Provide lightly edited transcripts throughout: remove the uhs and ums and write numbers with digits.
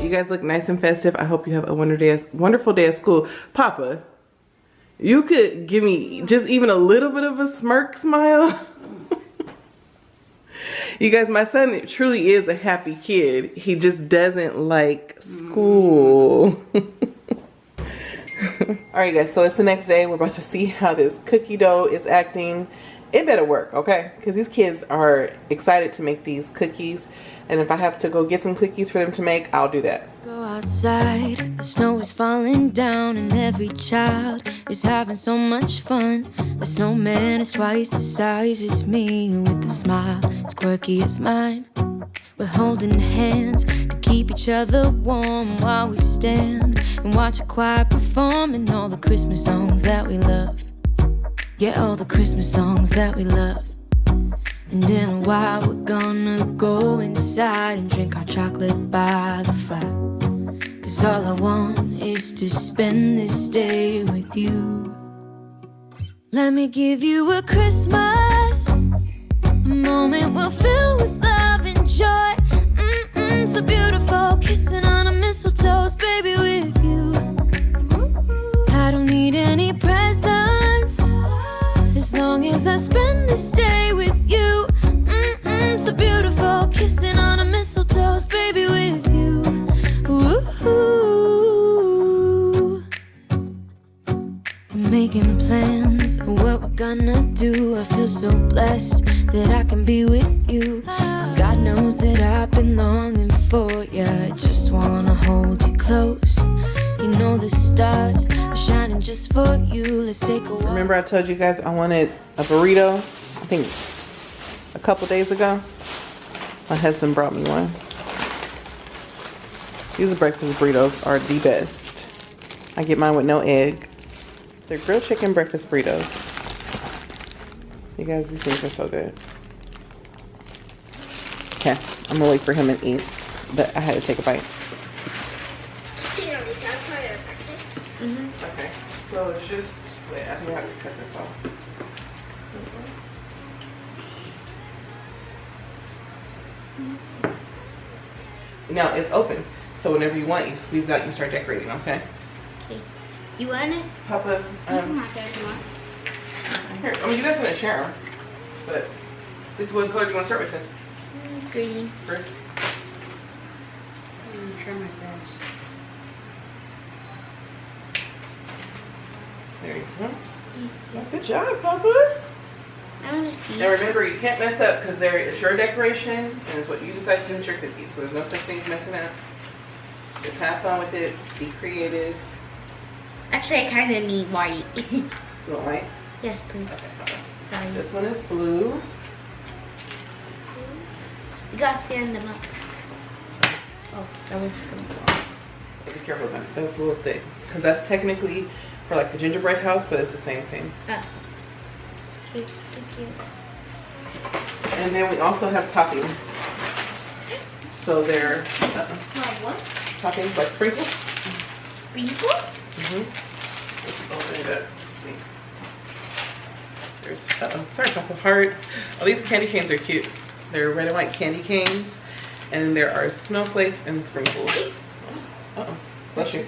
You guys look nice and festive. I hope you have a wonderful day at school. Papa, you could give me just even a little bit of a smirk smile. You guys, my son truly is a happy kid. He just doesn't like school. Alright guys, so it's the next day. We're about to see how this cookie dough is acting. It better work, okay? Because these kids are excited to make these cookies. And if I have to go get some cookies for them to make, I'll do that. Go outside, the snow is falling down and every child is having so much fun. The snowman is twice the size as me with a smile as quirky as mine. We're holding hands to keep each other warm while we stand and watch a choir performing all the Christmas songs that we love. Yeah, all the Christmas songs that we love. And in a while we're gonna go inside and drink our chocolate by the fire. 'Cause all I want is to spend this day with you. Let me give you a Christmas, a moment we'll fill with love and joy. So beautiful, kissing on a mistletoe, baby, with you. I don't need any presents as long as I spend this day with you. So beautiful, kissing on a mistletoe, baby, with you. Ooh. I'm making plans of what we're gonna do. I feel so blessed that I can be with you. 'Cause God knows that I've been longing for you. I just wanna hold you close. You know the stars are shining just for you. Let's take a walk. Remember I told you guys I wanted a burrito, I think a couple days ago? My husband brought me one. These breakfast burritos are the best. I get mine with no egg. They're grilled chicken breakfast burritos. You guys, these things are so good. Okay, I'm gonna wait for him and eat, but I had to take a bite. Okay, so it's just, wait, I think I have to cut this off. Now it's open, so whenever you want, you squeeze it out, you start decorating, okay? Okay. You want it? Papa, here, I mean, you guys want to share them, but this is what color do you want to start with then? Green. Green. I'm try my best. There you go. Yes. Good job, Papa. I want to see. Now remember, you can't mess up because it's your decoration and it's what you decide to do with your cookies. So there's no such thing as messing up. Just have fun with it. Be creative. Actually, I kind of need white. You want white? Yes, please. Okay, hold on. Sorry. This one is blue. You gotta stand them up. Oh, that one's gonna go off. So be careful about that. That's a little thick. Because that's technically for like the gingerbread house, but it's the same thing. Ah. Okay, thank you. And then we also have toppings. So they're What? toppings like sprinkles. Sprinkles? Let's open it up. Let's see. There's sorry, a couple hearts. Oh, these candy canes are cute. They're red and white candy canes. And then there are snowflakes and sprinkles. Bless you.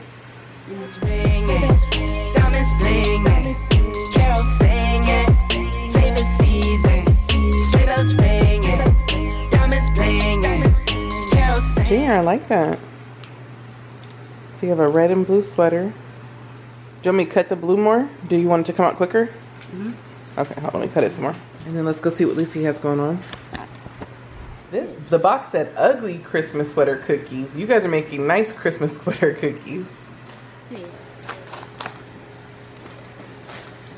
Diamonds blinging, carols singing, favorite season, sleigh bells ringing, diamonds blinging, carols singing. Yeah, I like that. So you have a red and blue sweater. Do you want me to cut the blue more? Do you want it to come out quicker? Okay, hold on, let me cut it some more. And then let's go see what Lucy has going on. The box said ugly Christmas sweater cookies. You guys are making nice Christmas sweater cookies. Yeah.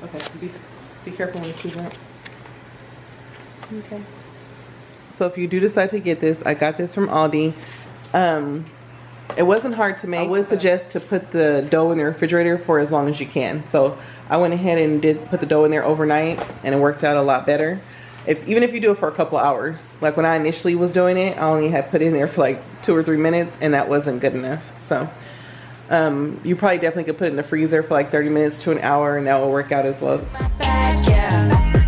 Okay, be careful when you squeeze out. Okay. So if you do decide to get this, I got this from Aldi. It wasn't hard to make. I would suggest to put the dough in the refrigerator for as long as you can. So I went ahead and put the dough in there overnight, and it worked out a lot better. Even if you do it for a couple hours, like when I initially was doing it, I only had put it in there for like 2 or 3 minutes, and that wasn't good enough. So you probably definitely could put it in the freezer for like 30 minutes to an hour, and that will work out as well.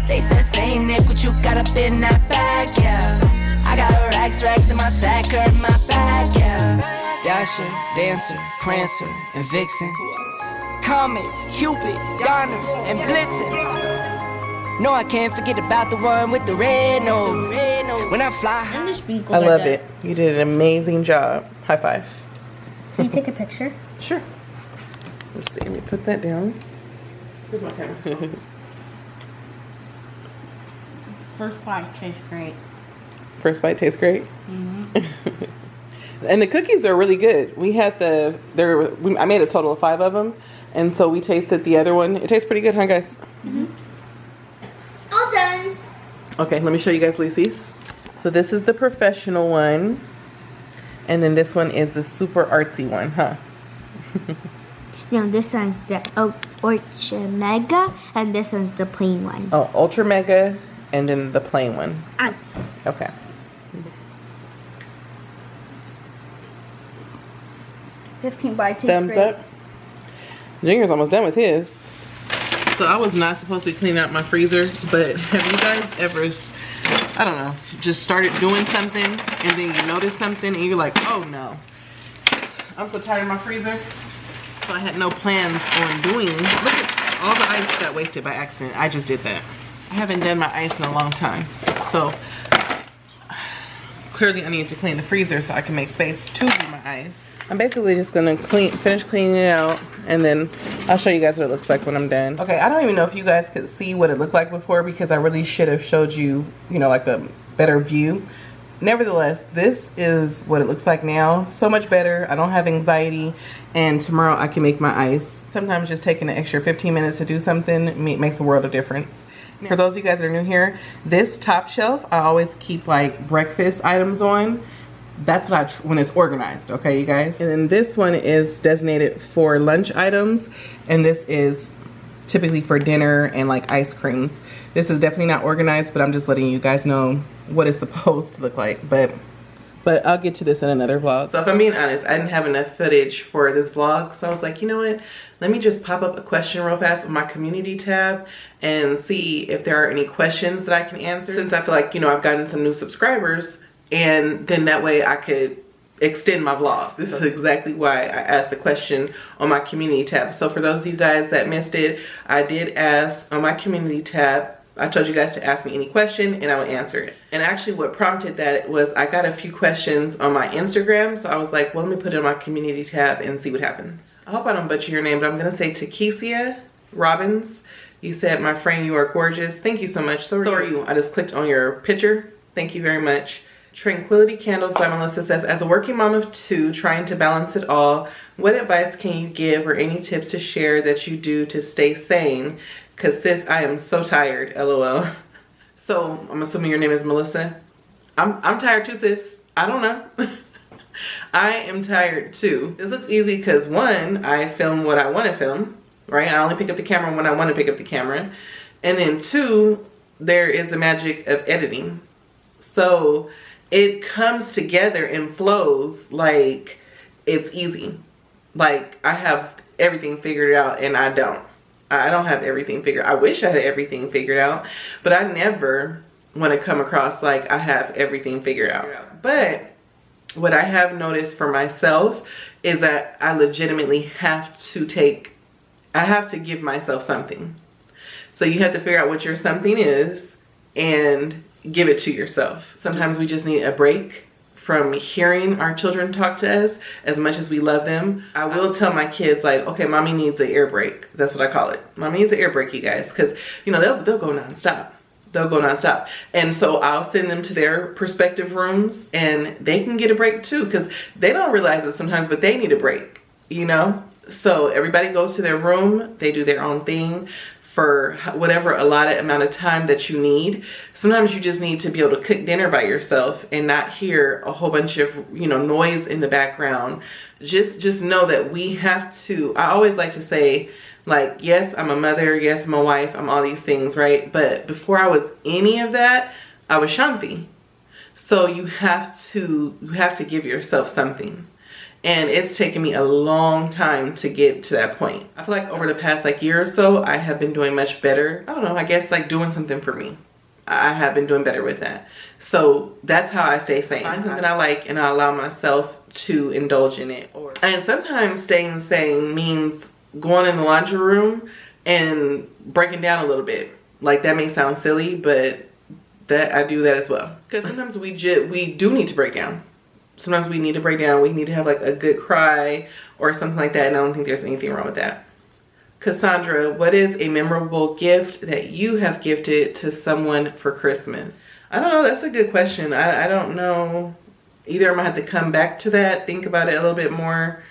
They said saying it, but you got up in that bag, yeah. I got racks in my sack or in my bag, yeah. Dasher, Dancer, Prancer, and Vixen. Comet, Cupid, Donner, and Blitzen. No, I can't forget about the one with the red nose. When I fly high. I love it. You did an amazing job. High five. Can you take a picture? Sure. Let's see. Let me put that down. Here's my camera. First bite tastes great. First bite tastes great. And the cookies are really good. We had I made a total of 5 of them, and so we tasted the other one. It tastes pretty good, huh, guys? All done. Okay, let me show you guys Lisi's. So this is the professional one, and then this one is the super artsy one, huh? No, this one's the Ultra Mega, and this one's the plain one. Oh, Ultra Mega, and then the plain one. Okay. Thumbs up. Junior's almost done with his. So I was not supposed to be cleaning out my freezer, but have you guys ever, I don't know, just started doing something and then you notice something and you're like, oh no, I'm so tired of my freezer. So I had no plans on doing, look at all the ice got wasted by accident. I just did that. I haven't done my ice in a long time. So clearly I need to clean the freezer so I can make space to do my ice. I'm basically just gonna finish cleaning it out, and then I'll show you guys what it looks like when I'm done. Okay, I don't even know if you guys could see what it looked like before because I really should have showed you, you know, like a better view. Nevertheless, this is what it looks like now. So much better. I don't have anxiety, and tomorrow I can make my ice. Sometimes just taking an extra 15 minutes to do something makes a world of difference. For those of you guys that are new here, this top shelf I always keep like breakfast items on. That's what when it's organized, okay, you guys? And then this one is designated for lunch items, and this is typically for dinner and like ice creams. This is definitely not organized, but I'm just letting you guys know what it's supposed to look like. But I'll get to this in another vlog. So if I'm being honest, I didn't have enough footage for this vlog, so I was like, you know what? Let me just pop up a question real fast on my community tab and see if there are any questions that I can answer. Since I feel like, you know, I've gotten some new subscribers, and then that way I could extend my vlog. This is exactly why I asked the question on my community tab. So for those of you guys that missed it, I did ask on my community tab. I told you guys to ask me any question and I would answer it. And actually what prompted that was I got a few questions on my Instagram. So I was like, well, let me put it in my community tab and see what happens. I hope I don't butcher your name, but I'm gonna say Takesia Robbins. You said, my friend, you are gorgeous. Thank you so much. So are you. I just clicked on your picture. Thank you very much. Tranquility Candles by Melissa says, as a working mom of 2 trying to balance it all, what advice can you give or any tips to share that you do to stay sane? Cause sis, I am so tired, LOL. So I'm assuming your name is Melissa. I'm tired too, sis. I don't know. I am tired too. This looks easy because 1, I film what I want to film, right? I only pick up the camera when I want to pick up the camera. And then 2, there is the magic of editing. So it comes together and flows like it's easy. Like I have everything figured out and I don't. I don't have everything figured out. I wish I had everything figured out, but I never want to come across like I have everything figured out. But what I have noticed for myself is that I legitimately have to give myself something. So you have to figure out what your something is and give it to yourself. Sometimes we just need a break from hearing our children talk to us as much as we love them. I will tell my kids like, okay, mommy needs an air break. That's what I call it. Mommy needs an air break, you guys. Because, you know, they'll go nonstop. They'll go nonstop. And so I'll send them to their respective rooms and they can get a break too, because they don't realize it sometimes, but they need a break, you know? So everybody goes to their room. They do their own thing for whatever allotted amount of time that you need. Sometimes you just need to be able to cook dinner by yourself and not hear a whole bunch of, you know, noise in the background. Just know that we have to, I always like to say, like, yes, I'm a mother, yes, I'm a wife, I'm all these things, right? But before I was any of that, I was Shanthi. So you have to give yourself something. And it's taken me a long time to get to that point. I feel like over the past like year or so, I have been doing much better. I don't know, I guess like doing something for me. I have been doing better with that. So that's how I stay sane. Find something I like and I allow myself to indulge in it. And sometimes staying sane means going in the laundry room and breaking down a little bit. Like, that may sound silly, but that I do that as well. Because sometimes we do need to break down. Sometimes we need to break down. We need to have like a good cry or something like that. And I don't think there's anything wrong with that. Cassandra, what is a memorable gift that you have gifted to someone for Christmas? I don't know. That's a good question. I don't know. Either I'm going to have to come back to that, think about it a little bit more.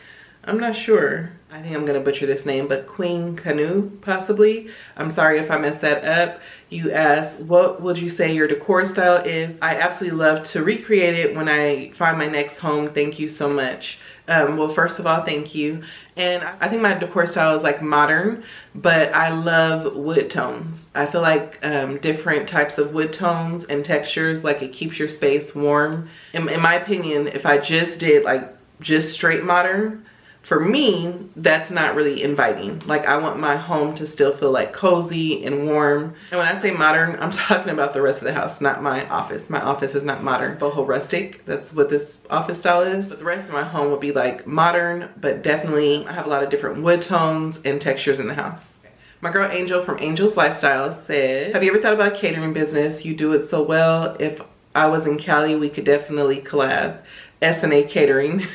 I'm not sure. I think I'm going to butcher this name, but Queen Canoe, possibly. I'm sorry if I messed that up. You asked, what would you say your decor style is? I absolutely love to recreate it when I find my next home. Thank you so much. Well, first of all, thank you. And I think my decor style is like modern, but I love wood tones. I feel like different types of wood tones and textures, like it keeps your space warm. In my opinion, if I just did like just straight modern, for me, that's not really inviting. Like, I want my home to still feel like cozy and warm. And when I say modern, I'm talking about the rest of the house, not my office. My office is not modern. Boho rustic, that's what this office style is. But the rest of my home would be like modern, but definitely I have a lot of different wood tones and textures in the house. My girl Angel from Shanthislifestyle said, have you ever thought about a catering business? You do it so well. If I was in Cali, we could definitely collab. S&A Catering.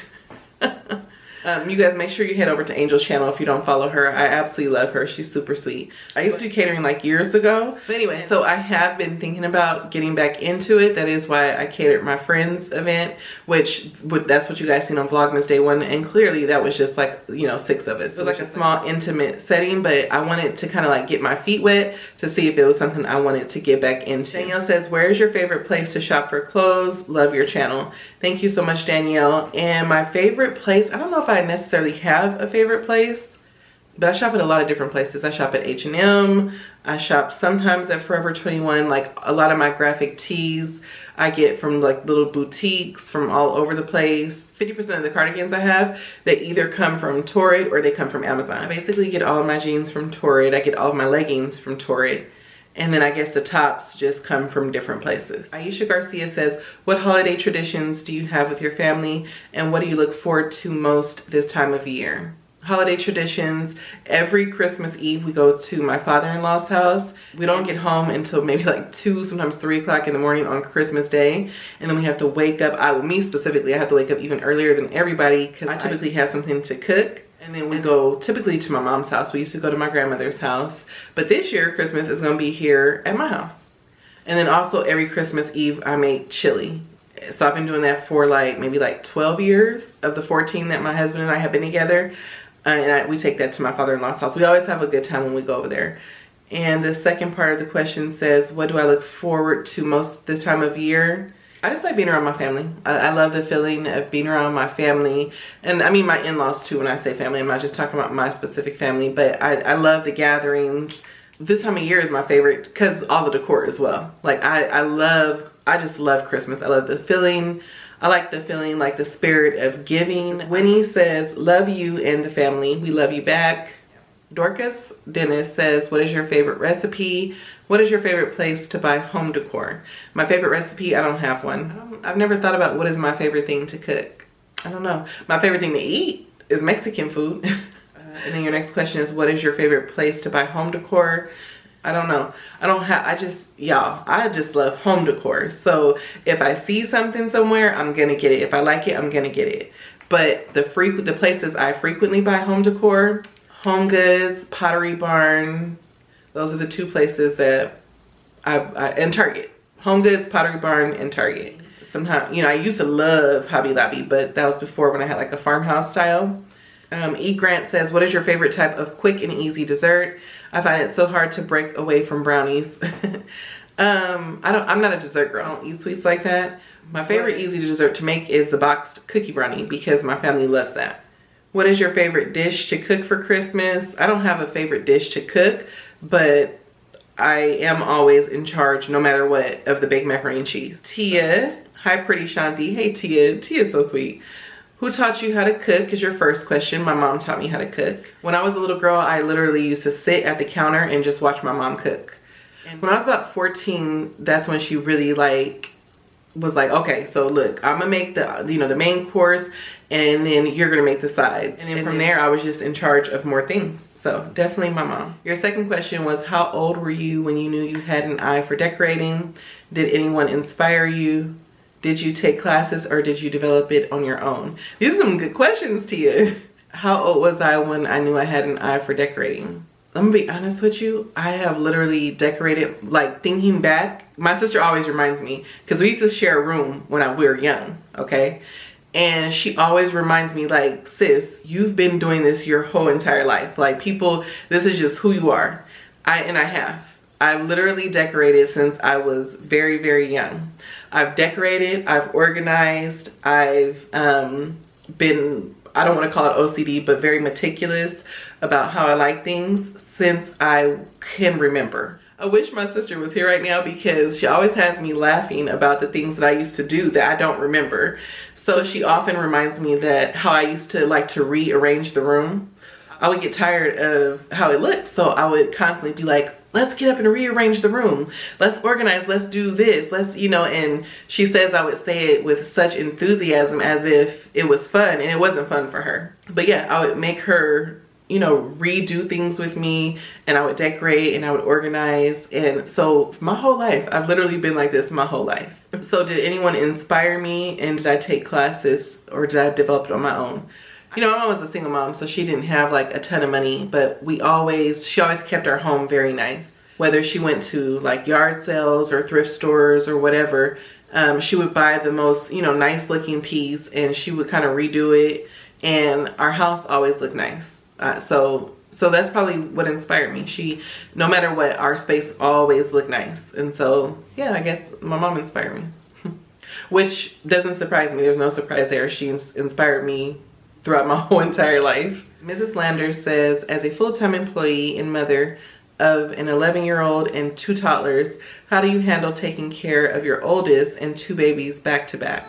You guys make sure you head over to Angel's channel if you don't follow her. I absolutely love her. She's super sweet. I used to do catering like years ago. But anyway, so I have been thinking about getting back into it. That is why I catered my friend's event, which that's what you guys seen on Vlogmas day 1. And clearly that was just like, you know, 6 of us. It was like a small intimate setting, but I wanted to kind of like get my feet wet to see if it was something I wanted to get back into. Danielle says, where is your favorite place to shop for clothes? Love your channel. Thank you so much, Danielle. And my favorite place, I don't know if I necessarily have a favorite place, but I shop at a lot of different places. I shop at H&M. I shop sometimes at Forever 21. Like, a lot of my graphic tees I get from like little boutiques from all over the place. 50% of the cardigans I have, they either come from Torrid or they come from Amazon. I basically get all of my jeans from Torrid. I get all of my leggings from Torrid. And then I guess the tops just come from different places. Aisha Garcia says, what holiday traditions do you have with your family and what do you look forward to most this time of year? Holiday traditions, every Christmas Eve we go to my father-in-law's house. We don't get home until maybe like 2, sometimes 3 o'clock in the morning on Christmas Day. And then we have to wake up, me specifically, I have to wake up even earlier than everybody because I typically have something to cook. And then we go typically to my mom's house. We used to go to my grandmother's house. But this year, Christmas is going to be here at my house. And then also every Christmas Eve, I make chili. So I've been doing that for like maybe like 12 years of the 14 that my husband and I have been together. We take that to my father-in-law's house. We always have a good time when we go over there. And the second part of the question says, what do I look forward to most this time of year? I just like being around my family. I love the feeling of being around my family. And I mean my in-laws too when I say family. I'm not just talking about my specific family, but I love the gatherings. This time of year is my favorite because all the decor as well. Like I just love Christmas. I love the feeling. I like the feeling, like the spirit of giving. Winnie says, love you and the family. We love you back. Dorcas Dennis says, what is your favorite recipe? What is your favorite place to buy home decor? My favorite recipe, I don't have one. I've never thought about what is my favorite thing to cook. I don't know. My favorite thing to eat is Mexican food. And then your next question is, what is your favorite place to buy home decor? I don't know. I just love home decor. So if I see something somewhere, I'm gonna get it. If I like it, I'm gonna get it. But the places I frequently buy home decor, Home Goods, Pottery Barn, those are the 2 places that and Target. Home Goods, Pottery Barn, and Target. Sometimes, you know, I used to love Hobby Lobby, but that was before when I had like a farmhouse style. E. Grant says, what is your favorite type of quick and easy dessert? I find it so hard to break away from brownies. I'm not a dessert girl. I don't eat sweets like that. My favorite easy dessert to make is the boxed cookie brownie because my family loves that. What is your favorite dish to cook for Christmas? I don't have a favorite dish to cook, but I am always in charge, no matter what, of the baked macaroni and cheese. Tia, hi pretty Shanthi. Hey Tia, Tia's so sweet. Who taught you how to cook is your first question. My mom taught me how to cook. When I was a little girl, I literally used to sit at the counter and just watch my mom cook. And when I was about 14, that's when she really like was like, okay, so look, I'm gonna make the, you know, the main course, and then you're gonna make the sides. And then from there, I was just in charge of more things. So definitely my mom. Your second question was, how old were you when you knew you had an eye for decorating? Did anyone inspire you? Did you take classes or did you develop it on your own? These are some good questions to you. How old was I when I knew I had an eye for decorating? I'm gonna be honest with you, I have literally decorated, like thinking back, my sister always reminds me, because we used to share a room when we were young, okay? And she always reminds me, like, sis, you've been doing this your whole entire life. Like, people, this is just who you are. I've literally decorated since I was very, very young. I've decorated, I've organized, I've been, I don't want to call it OCD, but very meticulous about how I like things since I can remember. I wish my sister was here right now because she always has me laughing about the things that I used to do that I don't remember. So she often reminds me that how I used to like to rearrange the room. I would get tired of how it looked, so I would constantly be like, let's get up and rearrange the room. Let's organize, let's do this, let's, you know, and she says I would say it with such enthusiasm as if it was fun, and it wasn't fun for her. But yeah, I would make her, you know, redo things with me, and I would decorate and I would organize. And so my whole life, I've literally been like this my whole life. So did anyone inspire me, and did I take classes or did I develop it on my own? You know, my mom was a single mom, so she didn't have like a ton of money, but she always kept our home very nice. Whether she went to like yard sales or thrift stores or whatever, she would buy the most, you know, nice looking piece, and she would kind of redo it, and our house always looked nice. So that's probably what inspired me. No matter what, our space always looked nice. And so, yeah, I guess my mom inspired me, which doesn't surprise me. There's no surprise there. She inspired me throughout my whole entire life. Mrs. Landers says, as a full-time employee and mother of an 11-year-old and 2 toddlers, how do you handle taking care of your oldest and 2 babies back to back?